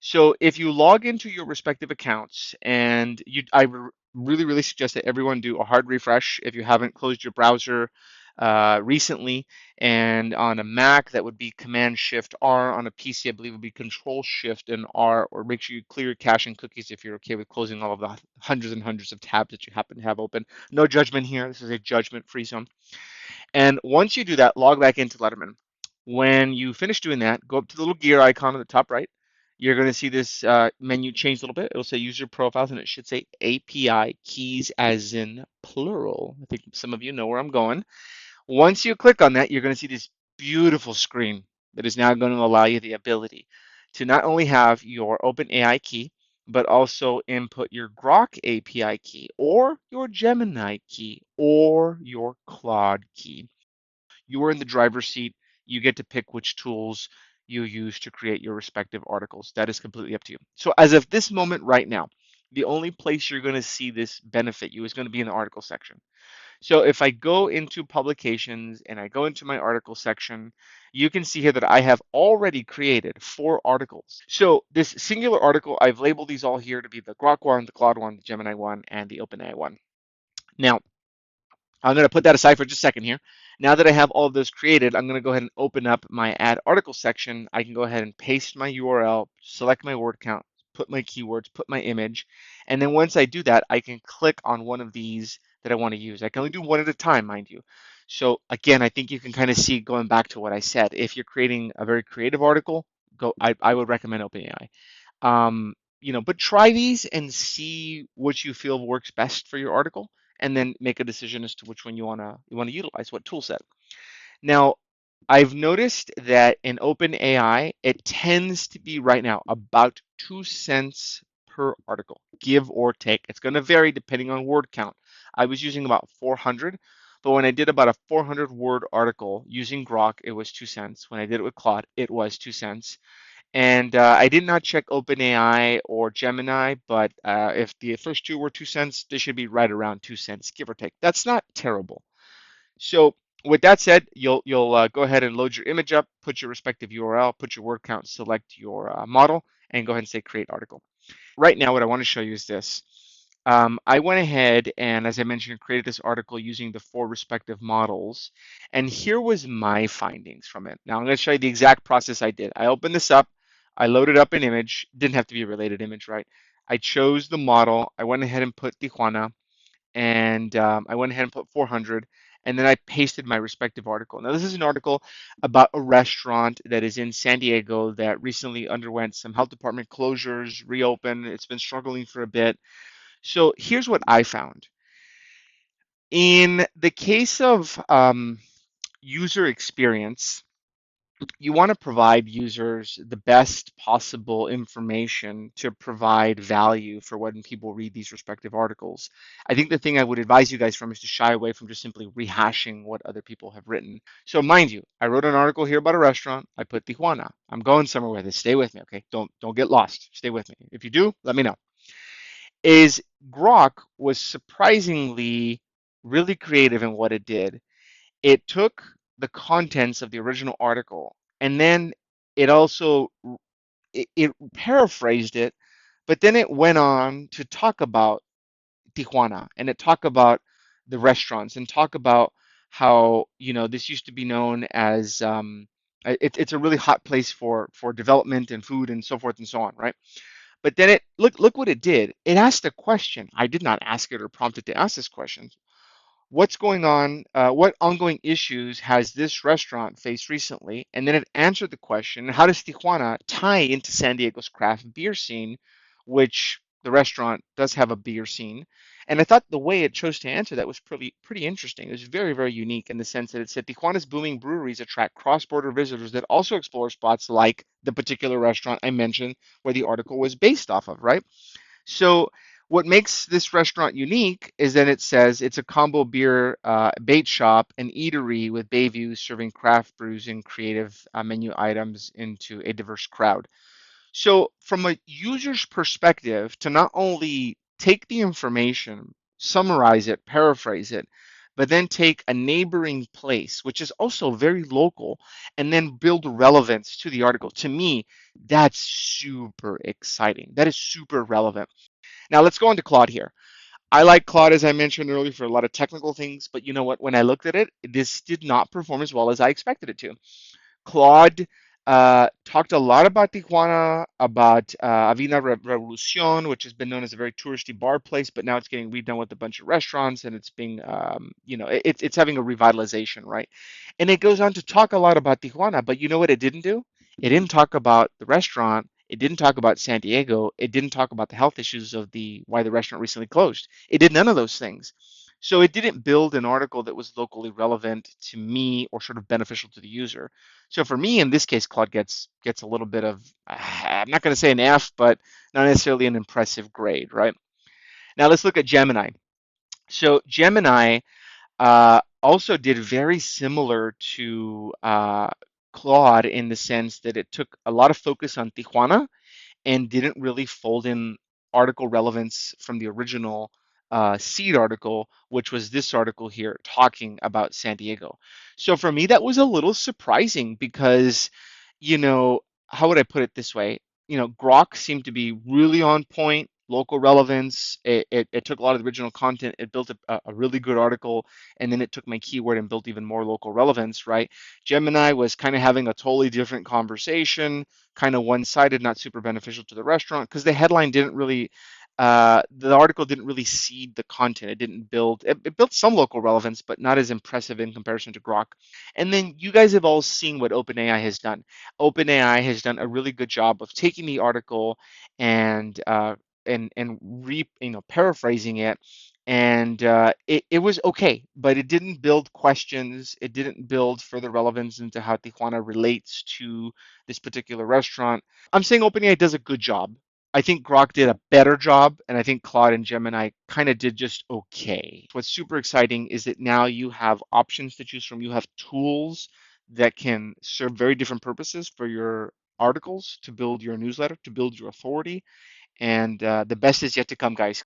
So if you log into your respective accounts, and really, really suggest that everyone do a hard refresh if you haven't closed your browser recently. And on a Mac, that would be Command Shift R. On a PC, I believe it would be Control Shift and R. Or make sure you clear your cache and cookies if you're okay with closing all of the hundreds and hundreds of tabs that you happen to have open. No judgment here. This is a judgment-free zone. And once you do that, log back into Letterman. When you finish doing that, go up to the little gear icon on the top right. You're going to see this menu change a little bit. It'll say user profiles, and it should say API keys as in plural. I think some of you know where I'm going. Once you click on that, you're going to see this beautiful screen that is now going to allow you the ability to not only have your OpenAI key, but also input your Grok API key or your Gemini key or your Claude key. You are in the driver's seat. You get to pick which tools you use to create your respective articles. That is completely up to you. So as of this moment right now, the only place you're going to see this benefit you is going to be in the article section. So if I go into publications and I go into my article section, you can see here that I have already created 4 articles. So this singular article, I've labeled these all here to be the Grok one, the Claude one, the Gemini one, and the OpenAI one. Now, I'm going to put that aside for just a second here. Now that I have all of those created, I'm going to go ahead and open up my add article section. I can go ahead and paste my URL, select my word count, put my keywords, put my image. And then once I do that, I can click on one of these that I want to use. I can only do one at a time, mind you. So again, I think you can kind of see going back to what I said. If you're creating a very creative article, I would recommend OpenAI. But try these and see which you feel works best for your article, and then make a decision as to which one you want to utilize, what tool set. Now, I've noticed that in OpenAI, it tends to be right now about 2 cents per article, give or take. It's going to vary depending on word count. I was using about 400, but when I did about a 400 word article using Grok, it was 2 cents. When I did it with Claude, it was 2 cents. And I did not check OpenAI or Gemini, but if the first two were 2 cents, they should be right around 2 cents, give or take. That's not terrible. So with that said, you'll go ahead and load your image up, put your respective URL, put your word count, select your model, and go ahead and say create article. Right now, what I want to show you is this. I went ahead and, as I mentioned, created this article using the 4 respective models. And here was my findings from it. Now I'm going to show you the exact process I did. I opened this up. I loaded up an image. Didn't have to be a related image, right? I chose the model. I went ahead and put Tijuana, and I went ahead and put 400, and then I pasted my respective article. Now, this is an article about a restaurant that is in San Diego that recently underwent some health department closures, reopened. It's been struggling for a bit. So here's what I found. In the case of user experience, you want to provide users the best possible information to provide value for when people read these respective articles. I think the thing I would advise you guys from is to shy away from just simply rehashing what other people have written. So mind you, I wrote an article here about a restaurant. I put Tijuana. I'm going somewhere with this. Stay with me, okay? Don't get lost. Stay with me. If you do, let me know. Is Grok was surprisingly really creative in what it did. It took the contents of the original article, and then it also it paraphrased it, but then it went on to talk about Tijuana, and it talked about the restaurants, and talk about how this used to be known as it's a really hot place for development and food and so forth and so on, right? But then it look what it did. It asked a question. I did not ask it or prompt it to ask this question. What's going on? What ongoing issues has this restaurant faced recently? And then it answered the question, how does Tijuana tie into San Diego's craft beer scene, which the restaurant does have a beer scene? And I thought the way it chose to answer that was pretty interesting. It was very, very unique in the sense that it said Tijuana's booming breweries attract cross-border visitors that also explore spots like the particular restaurant I mentioned where the article was based off of, right? So what makes this restaurant unique is that it says it's a combo beer bait shop and eatery with bay views serving craft brews and creative menu items into a diverse crowd. So from a user's perspective, to not only take the information, summarize it, paraphrase it, but then take a neighboring place, which is also very local, and then build relevance to the article. To me, that's super exciting. That is super relevant. Now let's go on to Claude here. I like Claude, as I mentioned earlier, for a lot of technical things, but you know what? When I looked at it, this did not perform as well as I expected it to. Claude talked a lot about Tijuana, about Avina Revolucion, which has been known as a very touristy bar place, but now it's getting redone with a bunch of restaurants, and it's being, it's having a revitalization, right? And it goes on to talk a lot about Tijuana, but you know what it didn't do? It didn't talk about the restaurant. It didn't talk about San Diego. It didn't talk about the health issues of the why the restaurant recently closed. It did none of those things. So it didn't build an article that was locally relevant to me or sort of beneficial to the user. So for me, in this case, Claude gets a little bit of, I'm not going to say an F, but not necessarily an impressive grade, right? Now let's look at Gemini. So Gemini also did very similar to Claude in the sense that it took a lot of focus on Tijuana and didn't really fold in article relevance from the original seed article, which was this article here talking about San Diego. So for me, that was a little surprising because, you know, how would I put it this way? Grok seemed to be really on point, local relevance. It took a lot of the original content, it built a really good article, and then it took my keyword and built even more local relevance, right? Gemini was kind of having a totally different conversation, kind of one-sided, not super beneficial to the restaurant because the headline didn't really, the article didn't really seed the content. It didn't build, it built some local relevance, but not as impressive in comparison to Grok. And then you guys have all seen what OpenAI has done. OpenAI has done a really good job of taking the article and paraphrasing it, and it was okay, but it didn't build questions. It didn't build further relevance into how Tijuana relates to this particular restaurant. I'm saying OpenAI does a good job. I think Grok did a better job, and I think Claude and Gemini kind of did just okay. What's super exciting is that now you have options to choose from. You have tools that can serve very different purposes for your articles, to build your newsletter, to build your authority, and the best is yet to come, guys.